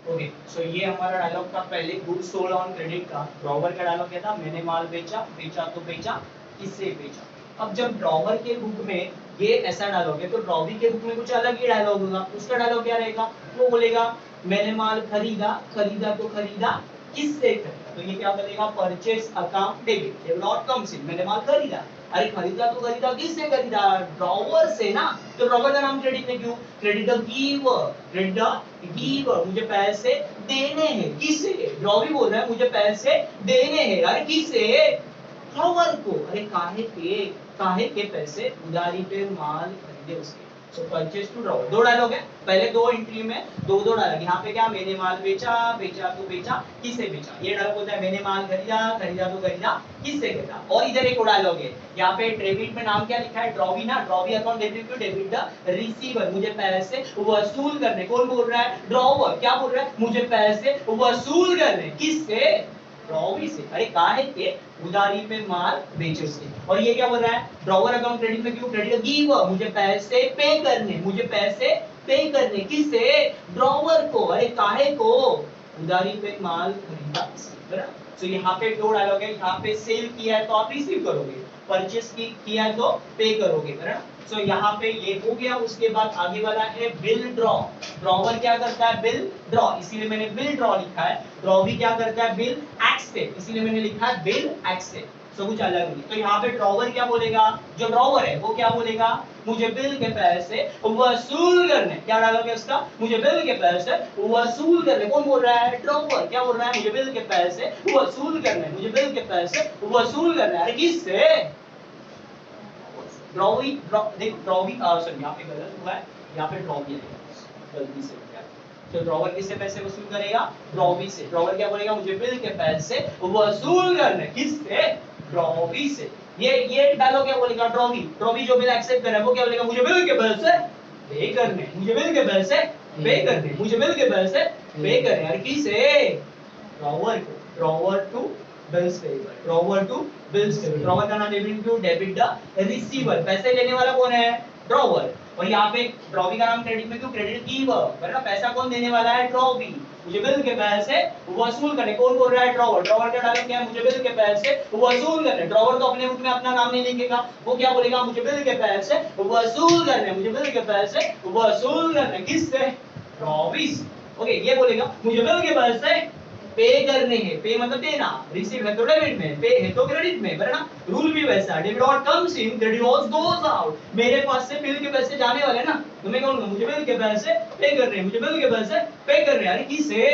Okay so ये हमारा dialogue था पहले गुड सोल्ड ऑन क्रेडिट का। ड्रॉवर का डायलॉग क्या था, मैंने माल बेचा, बेचा तो बेचा, किससे बेचा। अब जब ड्रॉवर के बुक में ये ऐसा डायलॉग है तो ड्रॉवी के बुक में कुछ अलग ही डायलॉग होगा। उसका डायलॉग क्या रहेगा, वो बोलेगा मैंने माल खरीदा, खरीदा तो खरीदा, किससे खरीदा। तो ये क्या बनेगा, परचेस अकाउंट डेबिट, ये नॉट कम्स इन, मैंने माल खरीदा। अरे खरीदा तो खरीदा, किससे खरीदा, ड्रॉवर से ना। तो ड्रॉवर का नाम क्रेडिट में क्यों, credit the giver, credit the giver, मुझे पैसे देने हैं, किससे, ड्रॉवी बोल रहा है मुझे पैसे देने हैं। अरे किससे, ड्रॉवर को। अरे काहे के पैसे, उधारी पे माल खरीदे उसके। सो परचेज टू ड्रॉवर, दो डायलॉग है, पहले दो एंट्री में दो दो डायलॉग। यहाँ पे क्या, मैंने माल बेचा, बेचा तो बेचा, किससे बेचा। ये डायलॉग होता है मैंने माल खरीदा, खरीदा तो खरीदा, किससे खरीदा। और इधर एक डायलॉग है, यहाँ पे डेबिट में नाम क्या लिखा है, ड्रॉवी ना, drawee account debit to debit the receiver, मुझे पैसे वसूल करने। कौन बोल रहा है, ड्रॉवर। क्या बोल रहा है, मुझे पैसे वसूल करने, किससे, ड्रॉवी से। अरे काहे के, उधारी पे माल बेचे उसके। और ये क्या बोल रहा है, ड्रॉवर अकाउंट क्रेडिट में क्यों, क्रेडिट गिवर, मुझे पैसे पे करने, मुझे पैसे पे करने, किससे, ड्रॉवर को। अरे काहे को, उधारी पे माल खरीदा, बराबर। तो यहाँ पे दो डायलॉग है, यहाँ पे सेल किया है तो आप रिसीव करोगे, परचेस किया है तो पे करोगे, बराबर। सो यहाँ पे ये हो गया। उसके बाद आगे वाला है बिल ड्रॉ। ड्रॉवर क्या करता है, बिल ड्रॉ, इसीलिए मैंने बिल ड्रॉ लिखा है। ड्रॉवी क्या करता है, बिल एक्सेप्ट, इसीलिए मैंने लिखा है बिल एक्सेप्ट। सब कुछ अलग नहीं। तो यहाँ पे ड्रॉवर क्या बोलेगा, जो ड्रॉवर है वो क्या बोलेगा, मुझे बिल के पैसे वसूल करने। क्या डालोगे उसका, मुझे बिल के पैसे वसूल करने। कौन बोल रहा है, ड्रॉवर। क्या बोल रहा है, मुझे बिल के पैसे वसूल करने, मुझे बिल के पैसे वसूल करने। अरे किससे, ड्रॉवी, देखो ड्रॉवी, सॉरी यहाँ पे गलत हुआ है, यहाँ पे ड्रॉवी आएगा, गलती से हो गया। तो ड्रॉवर किससे पैसे वसूल करेगा, ड्रॉवी से। ड्रॉवर क्या बोलेगा, मुझे बिल के पैसे वसूल करने, किससे, ड्रॉवी से। ये डायलॉग क्या बोलेगा, ड्रॉवी। ड्रॉवी जो बिल एक्सेप्ट कर रहा है वो क्या बोलेगा, मुझे बिल के पैसे पे करने, मुझे बिल के पैसे पे करने, मुझे बिल के पैसे पे करने। अरे किसे, ड्रॉवर को। Drawer to bills payable, drawer to bills payable. Drawer का नाम debit to debit the receiver, पैसे लेने वाला कौन है, ड्रॉवर। और यहाँ पे ड्रॉवी का नाम क्रेडिट में क्यों, क्रेडिट गिवर, वरना पैसा कौन देने वाला है, ड्रॉवी। मुझे बिल के पैसे वसूल करने, कौन बोल रहा है, ड्रॉवर। ड्रॉवर का डायलॉग क्या है, मुझे बिल के पैसे वसूल करने। ड्रॉवर तो अपने बुक में अपना नाम नहीं लिखेगा, वो क्या बोलेगा, मुझे बिल के पैसे वसूल करने, मुझे बिल के पैसे वसूल करने, किससे, ड्रॉवी से। ओके, ये बोलेगा मुझे बिल के पैसे पे करने हैं, पे मतलब देना, रिसीव है तो डेबिट में, पे है तो क्रेडिट में, बराबर। रूल भी वैसा, debit what comes in, credit what goes out. मेरे पास से बिल के पैसे जाने वाले ना, तो मैं कहूंगा मुझे बिल के पैसे पे कर रहे हैं, मुझे बिल के पैसे पे कर रहे हैं। अरे किसे,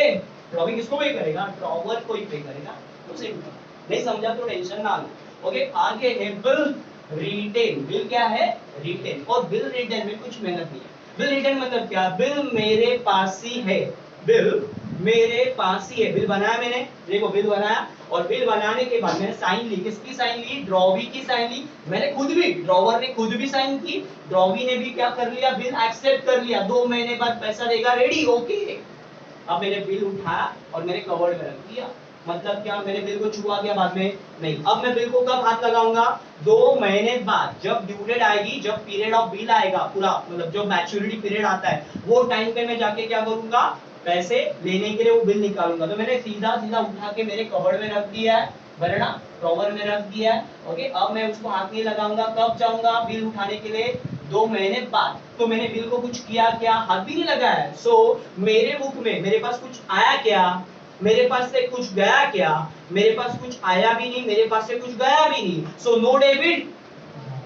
ड्रॉवी किसको पे करेगा, ड्रॉवर को ही पे करेगा। तो सिंपल, नहीं समझा तो टेंशन ना लो। ओके, आगे है बिल रिटेन। बिल क्या है, रिटेन। और बिल रिटेन में कुछ मेहनत नहीं है। बिल रिटेन मतलब क्या, बिल मेरे पास ही है, बिल मेरे पास ही है। बिल बनाया मैंने, देखो बिल बनाया, और बिल बनाने के बाद मैंने साइन ली, किसकी साइन ली, ड्रॉवी की साइन ली। मैंने खुद भी, ड्रॉवर ने खुद भी साइन की, ड्रॉवी ने भी क्या कर लिया, बिल एक्सेप्ट कर लिया। 2 महीने बाद पैसा देगा, रेडी, ओके। अब मैंने बिल उठाया और मैंने कवर्ड में रख दिया। मतलब क्या, मैंने बिल को छुआ दिया बाद में, नहीं। अब मैं बिल को कब हाथ लगाऊंगा, 2 महीने बाद, जब ड्यू डेट आएगी, जब पीरियड ऑफ बिल आएगा पूरा, मतलब जो मैच्योरिटी पीरियड आता है, वो टाइम पे मैं जाके क्या करूंगा, पैसे लेने के लिए वो बिल निकालूंगा। तो मैंने सीधा सीधा उठा के मेरे कवर्ड में रख दिया है, वरना ड्रॉवर में रख दिया है। ओके, अब मैं उसको हाथ नहीं लगाऊंगा। कब जाऊंगा बिल उठाने के लिए, 2 महीने बाद। तो मैंने बिल को कुछ किया क्या, हाथ भी नहीं लगाया। सो मेरे बुक में मेरे पास कुछ आया क्या, मेरे पास से कुछ गया क्या, मेरे पास कुछ आया भी नहीं, मेरे पास से कुछ गया भी नहीं। So no debit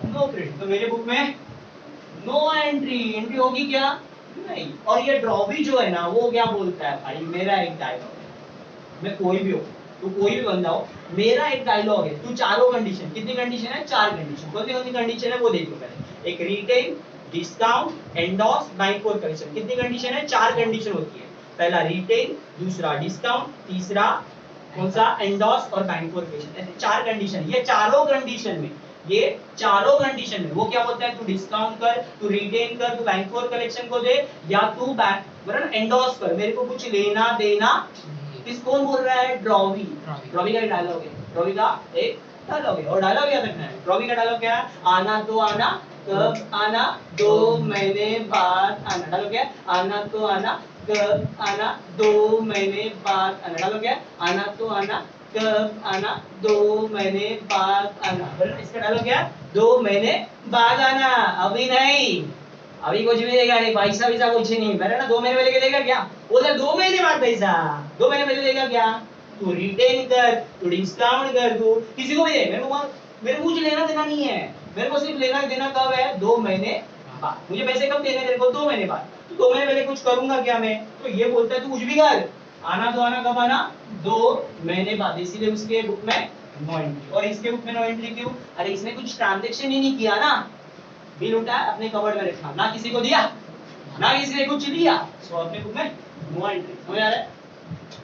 no credit. तो मेरे बुक में नो एंट्री, एंट्री होगी क्या, नहीं। और ये ड्रॉवी जो है ना, वो क्या बोलता है, भाई मेरा एक डायलॉग है, मैं कोई भी हो, तू कोई भी बंदा हो, मेरा एक डायलॉग है, तू चारों कंडीशन, कितनी कंडीशन है, 4 कंडीशन। कौन सी कंडीशन है वो देखो पहले। एक retain, discount, endorse, buying for commission. कितनी कंडीशन है, 4 कंडीशन होती है। पहला रिटेन, दूसरा डिस्काउंट, तीसरा कौन सा, एंडोर्स और बाइंग फॉर कमीशन। ऐसे 4 कंडीशन। ये चारों कंडीशन में, ये चारों कंडीशन में वो क्या बोलता है, तू डिस्काउंट कर, तू रिटेन कर, तू बैंक फॉर कलेक्शन को दे, या तू बैंक वरन एंडोर्स कर, मेरे को कुछ लेना देना। किस, कौन बोल रहा है, ड्रॉवी। ड्रॉवी का डायलॉग है, ड्रॉवी का एक डायलॉग है। और डायलॉग याद रखना है, ड्रॉवी का डायलॉग क्या है, आना तो आना, कब आना, 2 महीने बाद आना। डायलॉग क्या है, आना तो आना, कब आना, 2 महीने बाद आना। डालो क्या, आना तो आना, कब आना, 2 महीने बाद आना। बोलो इसका डालो क्या, 2 महीने बाद आना। अभी नहीं, अभी कुछ भी देगा नहीं, पैसा वैसा कुछ नहीं। मैंने ना 2 महीने पहले देगा क्या, बोला 2 महीने बाद पैसा, 2 महीने पहले देगा क्या, तू रिटेन कर, तू डिस्काउंट कर, तू किसी को भी दे। मेरे को कुछ लेना देना नहीं है, मेरे को सिर्फ लेना देना कब है, 2 महीने बाद। मुझे पैसे कब देने तेरे को, 2 महीने बाद। तो 2 महीने पहले कुछ करूंगा क्या मैं, तो ये बोलता है तू कुछ भी कर, आना तो आना, कब आना, 2 महीने बाद। इसीलिए उसके बुक में नो एंट्री, और इसके बुक में नो एंट्री क्यों, अरे इसने कुछ ट्रांजेक्शन ही नहीं किया ना, बिल उठाया अपने कवर्ड में रखा, ना किसी को दिया ना किसी ने कुछ लिया, सो अपने बुक में नो एंट्री। समझ आ रहा है।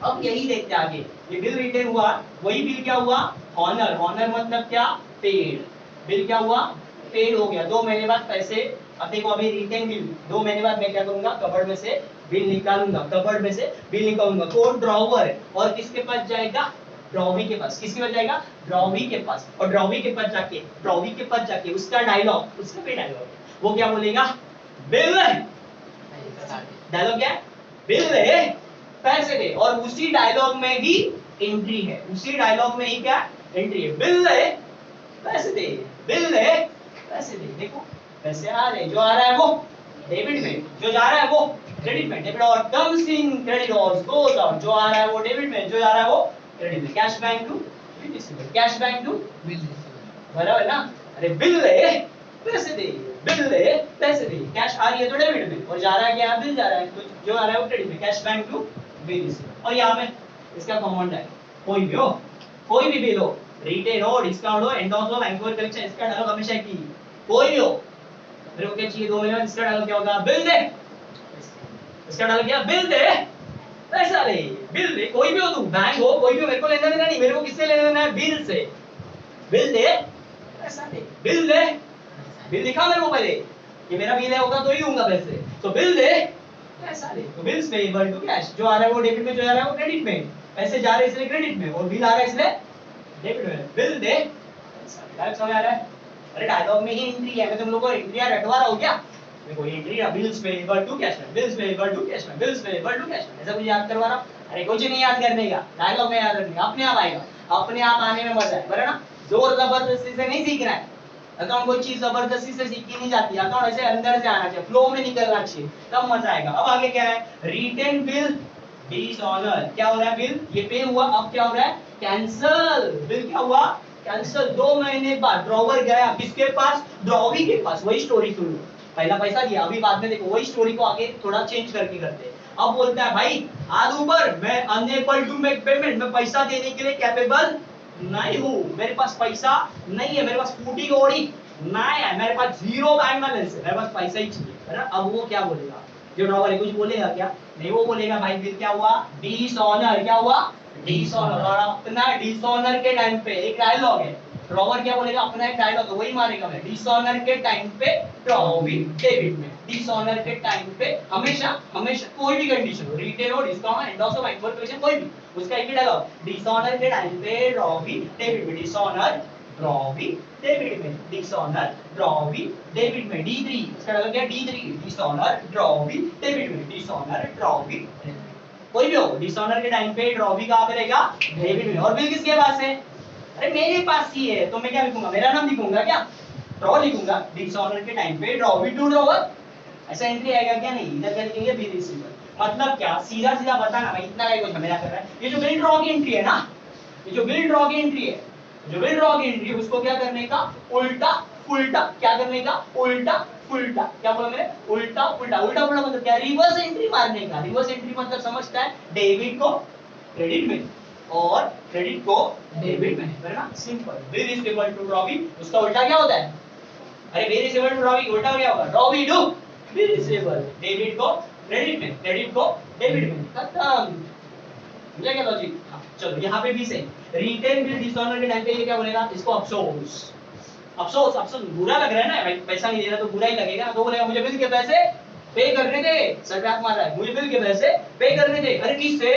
अब यही देखते आगे, ये बिल रिटेन हुआ, वही बिल क्या हुआ, ऑनर। ऑनर मतलब क्या, पेड। बिल क्या हुआ, पेड हो गया। 2 महीने बाद पैसे, अब देखो अभी रिटेन बिल, 2 महीने बाद मैं क्या करूंगा, कबर्ड में से बिल निकालूंगा, कबर्ड में से बिल निकालूंगा, कौन, ड्रॉवर, और किसके पास जाएगा, ड्रॉवी के पास। किसके पास जाएगा, ड्रॉवी के पास। और ड्रॉवी के पास जाके उसका डायलॉग, उसका भी डायलॉग, वो क्या बोलेगा, बिल, डायलॉग क्या है, बिल दे, पैसे दे। और उसी डायलॉग में ही एंट्री है, उसी डायलॉग में ही क्या एंट्री है, बिल दे, पैसे दे, बिल दे, पैसे दे। देखो पैसे आ रहे, जो आ रहा है वो डेबिट में, जो जा रहा है वो क्रेडिट में। डेबिट और कम्स इन, क्रेडिट और गोस आउट, जो आ रहा है वो डेबिट में, जो जा रहा है वो क्रेडिट में। Cash bank to bill receivable, cash bank to bill receivable, बराबर ना। अरे बिल दे, पैसे दे, बिल दे, पैसे दे। कैश आ रही है तो डेबिट में, और जा रहा है क्या, बिल जा रहा है, तो जो आ रहा है वो क्रेडिट में। Cash bank to bill receivable. और यहाँ में इसका कमांड है, कोई भी हो, कोई भी बिल हो, रिटेल हो, डिस्काउंट हो, एंडोर्स हो, बैंक कलेक्शन, इसका डायलॉग हमेशा की, कोई भी हो, मेरे को क्या चाहिए, 2 महीने बाद इसका डायलॉग क्या होगा, बिल दे। इसका डायलॉग क्या, बिल दे, पैसा दे, बिल दे। कोई भी हो, तू बैंक हो, कोई भी हो, मेरे को लेना देना नहीं, मेरे को किससे लेना देना है, बिल से। बिल दे, पैसा दे, बिल दे, बिल दिखा मेरे को पहले, ये मेरा बिल है होगा तो ही दूंगा पैसे, तो बिल दे, पैसा दे। तो बिल्स पेएबल टू कैश, जो आ रहा है वो डेबिट में, जो जा रहा है वो क्रेडिट में, पैसे जा रहे हैं इसलिए क्रेडिट में, और बिल आ रहा है इसलिए डेबिट में। बिल दे, पैसा। समझ आ रहा है। अरे डायलॉग में ही एंट्री है, मैं तुम लोगों को एंट्री रटवा रहा हूं क्या, देखो एंट्री है, बिल्स पेएबल टू कैश में, बिल्स पेएबल टू कैश में, बिल्स पेएबल टू कैश में, ऐसा कुछ याद करवा रहा हूं। अरे कुछ नहीं याद करने का, डायलॉग में याद रखने का, अपने आप आएगा, अपने आप आने में मजा है, बराबर ना। जोर जबरदस्ती से नहीं सीखना है, अकाउंट कोई चीज जबरदस्ती से सीखी नहीं जाती, अकाउंट ऐसे अंदर से आना चाहिए, फ्लो में निकलना चाहिए, तब मजा आएगा। अब आगे क्या है, रिटेन बिल डिसऑनर, क्या हो रहा है, बिल ये पे हुआ, अब क्या हो रहा है, कैंसल। बिल क्या हुआ, कैंसल। 2 महीने बाद ड्रॉवर गया किसके पास, ड्रॉवी के पास। वही स्टोरी शुरू, पहला पैसा दिया, अभी बाद में देखो वही स्टोरी को आगे थोड़ा चेंज करके करते हैं। अब बोलता है भाई हाथ ऊपर, मैं अनएबल टू मेक पेमेंट, मैं पैसा देने के लिए कैपेबल नहीं हूँ, मेरे पास पैसा नहीं है, मेरे पास फूटी कौड़ी नहीं है, मेरे पास जीरो बैंक बैलेंस है, मेरे पास पैसा ही चाहिए, है ना। अब वो क्या बोलेगा, जो ड्रॉवर है कुछ बोलेगा क्या, नहीं, वो बोलेगा भाई बिल क्या हुआ, डिसऑनर। क्या हुआ, डिसऑनर। और अपना डिसऑनर के टाइम पे एक डायलॉग है, ड्रॉवर क्या बोलेगा, अपना एक डायलॉग है, वही मारेगा मैं, डिसऑनर के टाइम पे ड्रॉवी डेबिट में, डिसऑनर के टाइम पे हमेशा हमेशा कोई भी कंडीशन हो, रिटेल हो, डिस्काउंट, एंडोर्स हो, बैंक कलेक्शन, कोई भी, उसका एक ही डायलॉग, डिसऑनर के टाइम पे ड्रॉवी डेबिट में, डिसऑनर ड्रॉवी डेबिट में, डिसऑनर ड्रॉवी डेबिट में। D3 इसका डायलॉग क्या, D3 डिसऑनर ड्रॉवी डेबिट में, डिसऑनर ड्रॉवी, कोई भी हो, डिसऑनर के टाइम पे ड्रॉवी कहां पे रहेगा, डेबिट में। और बिल किसके पास है, अरे मेरे पास ही है, तो मैं क्या लिखूंगा, मेरा नाम लिखूंगा क्या, ड्रॉ लिखूंगा, डिसऑनर के टाइम पे ड्रॉवी टू ड्रॉवर, ऐसा एंट्री आएगा क्या, नहीं, इधर क्या लिखेंगे, बिल रिसीवर। मतलब क्या, सीधा सीधा बताना भाई, इतना क्या कुछ झमेला कर रहा है। ये जो बिल ड्रॉ की एंट्री है ना, ये जो बिल ड्रॉ की एंट्री है, जो बिल ड्रॉ की एंट्री, उसको क्या करने का, उल्टा उल्टा, क्या करने का, उल्टा उल्टा, क्या बोला मैंने, उल्टा उल्टा। उल्टा उल्टा मतलब क्या, रिवर्स एंट्री मारने का। रिवर्स एंट्री मतलब समझता है, डेबिट को क्रेडिट में और क्रेडिट को डेबिट में, है ना, simple. Bill is equal to drawee, उसका उल्टा क्या होता है, अरे bill is equal to drawee, उल्टा क्या होगा, drawee to bill is equal, debit को क्रेडिट में, क्रेडिट को डेबिट में, खत्म। समझा क्या लॉजिक। चलो यहाँ पे भी सेम, रिटेन बिल डिसऑनर के टाइम पे ये क्या बोलेगा, इसको अफसोस, अफसोस, अफसोस बुरा लग रहा है ना भाई, पैसा नहीं दे रहा तो बुरा ही लगेगा ना, तो बोलेगा मुझे बिल के पैसे पे करने दे, सर पे हाथ मार रहा है, मुझे बिल के पैसे पे करने दे, अरे किससे,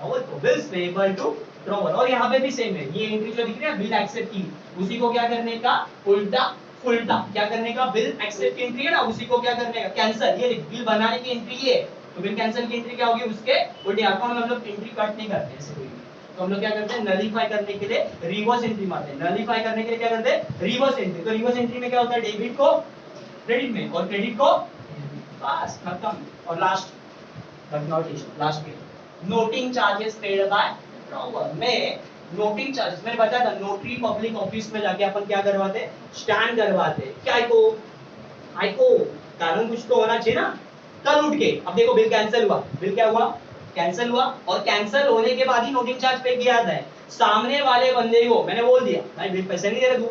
और तो बिल्स पेएबल टू ड्रॉवर। और यहाँ पे भी सेम है, ये एंट्री जो दिख रही है बिल एक्सेप्ट की, उसी को क्या करने का, उल्टा उल्टा, क्या करने का, बिल एक्सेप्ट की एंट्री है ना, उसी को क्या करने का, कैंसिल। ये बिल बनाने की एंट्री, ये तो बिल कैंसिल की एंट्री क्या होगी उसके उल्टे। अकाउंट में हम लोग एंट्री कट नहीं करते ऐसे कोई भी, तो हम लोग क्या करते हैं नलीफाई करने के लिए रिवर्स एंट्री मारते हैं। नलीफाई करने के लिए क्या करते हैं रिवर्स एंट्री। तो रिवर्स एंट्री में क्या होता है डेबिट को क्रेडिट में और क्रेडिट को बस खत्म। और last but not least last पे noting charges paid by drawer में नोटिंग चार्जेस मैंने बताया था नोटरी पब्लिक ऑफिस में जाके अपन क्या करवाते स्टैंड करवाते क्या को कानून कुछ तो होना चाहिए ना। कल उठ के अब देखो बिल कैंसिल हुआ, बिल क्या हुआ कैंसिल हुआ और कैंसिल होने के बाद ही नोटिंग चार्ज पे किया जाता है। सामने वाले बंदे को मैंने बोल दिया भाई बिल पैसे नहीं दे रहा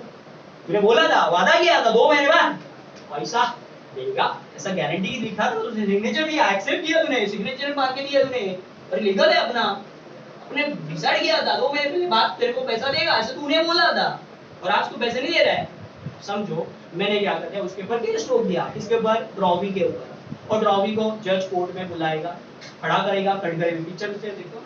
तूने बोला था वादा किया था 2 महीने बाद पैसा देगा ऐसा गारंटी लिखा था तुझे सिग्नेचर दिया एक्सेप्ट किया तूने सिग्नेचर मार के दिया तूने और लीगल है अपना अपने डिसाइड किया था 2 महीने पहले बाद तेरे को पैसा देगा ऐसा तूने बोला था और आज तू पैसे नहीं दे रहा है। समझो मैंने क्या कर दिया उसके ऊपर केस ठोक दिया इसके ऊपर ड्रॉवी के ऊपर और ड्रॉवी को जज कोर्ट में बुलाएगा खड़ा करेगा कटघरे में पिक्चर से देखो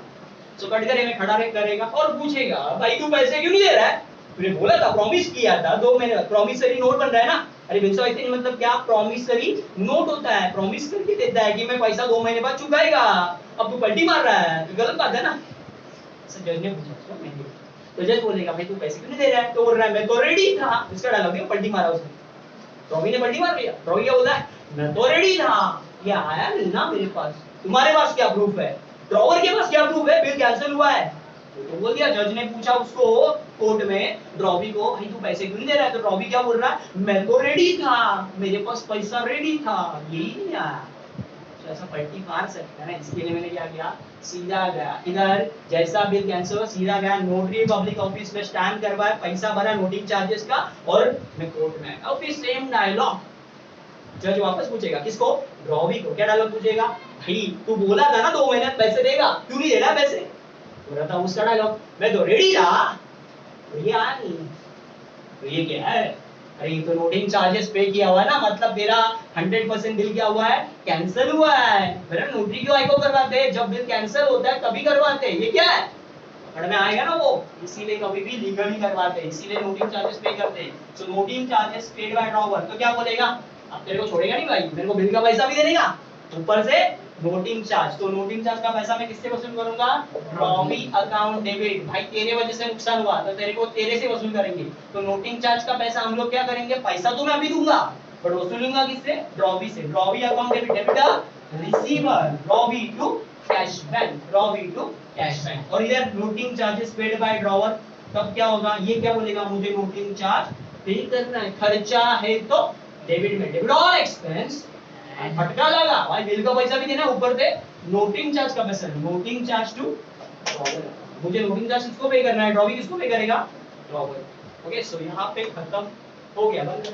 तो कटघरे में खड़ा करेगा और पूछेगा भाई तू पैसे क्यों नहीं दे रहा है तूने बोला था प्रॉमिस किया था 2 महीने प्रॉमिसरी नोट बन रहा है ना। अरे बिल्कुल ऐसे नहीं मतलब क्या प्रॉमिसरी नोट होता है प्रॉमिस करके देता है कि मैं पैसा 2 महीने बाद चुकाएगा अब तू पलटी मार रहा है तो गलत बात है ना। जज ने पूछा उसको मैंने तो जज बोलेगा भाई तू पैसे क्यों नहीं दे रहा है तो बोल रहा है मैं तो रेडी था इसका डायलॉग है पलटी मारा उसने रॉबी ने पलटी मार दिया रॉबी क्या बोला है मैं तो रेडी था ये आया नहीं ना मेरे पास तुम्हारे पास क्या प्रूफ है ड्रॉवर के पास क्या प्रूफ है बिल कैंसिल हुआ है तो बोल दिया। जज ने पूछा उसको कोर्ट में ड्रॉबी को भाई तू पैसे क्यों नहीं दे रहा है तो ड्रॉबी क्या बोल रहा है मैं तो रेडी था मेरे पास पैसा रेडी था यही नहीं आया तो ऐसा पलटी मार सकता है ना। इसके लिए मैंने क्या किया सीधा गया इधर जैसा बिल कैंसिल हुआ सीधा गया नोटरी पब्लिक ऑफिस में स्टैम्प करवाया पैसा भरा नोटिंग चार्जेस का और मैं कोर्ट में और फिर सेम डायलॉग जज वापस पूछेगा किसको ड्रॉवी को क्या डायलॉग पूछेगा भाई तू बोला था ना 2 महीने पैसे देगा क्यों नहीं दे रहा पैसे बोला था उसका डायलॉग मैं तो रेडी था तो ये आया नहीं तो ये क्या है अरे ये तो नोटिंग चार्जेस पे किया हुआ है ना मतलब तेरा 100% बिल क्या हुआ है कैंसिल हुआ है मेरा नोटरी क्यों आईको करवाते हैं जब बिल कैंसिल होता है तभी करवाते हैं ये क्या है पकड़ में आएगा ना वो इसीलिए कभी भी लीगली करवाते हैं इसीलिए नोटिंग चार्जेस पे करते हैं। So noting charges paid by drawer तो क्या बोलेगा अब तेरे को छोड़ेगा नहीं भाई मेरे को बिल का पैसा भी दे देगा ऊपर से नोटिंग चार्ज तो नोटिंग चार्ज का पैसा मैं किससे वसूल करूंगा ड्रॉवी अकाउंट डेबिट भाई तेरे वजह से नुकसान हुआ तो तेरे को तेरे से वसूल करेंगे तो नोटिंग चार्ज का पैसा हम लोग क्या करेंगे पैसा तो मैं अभी दूंगा बट वसूलूंगा किससे ड्रॉवी से drawee account debit debit receiver drawee to cash bank drawee to cash bank और इधर noting charges paid by drawer तब क्या होगा ये क्या बोलेगा मुझे नोटिंग चार्ज पे करना है खर्चा है तो डेबिट में डेबिट ऑल एक्सपेंस फटका लगा भाई बिल का पैसा भी देना ऊपर से नोटिंग चार्ज का पैसा नोटिंग चार्ज टू मुझे नोटिंग चार्ज किसको पे करना है ड्रॉवी किसको पे करेगा ड्रॉवर ओके सो यहाँ पे खत्म हो गया बंद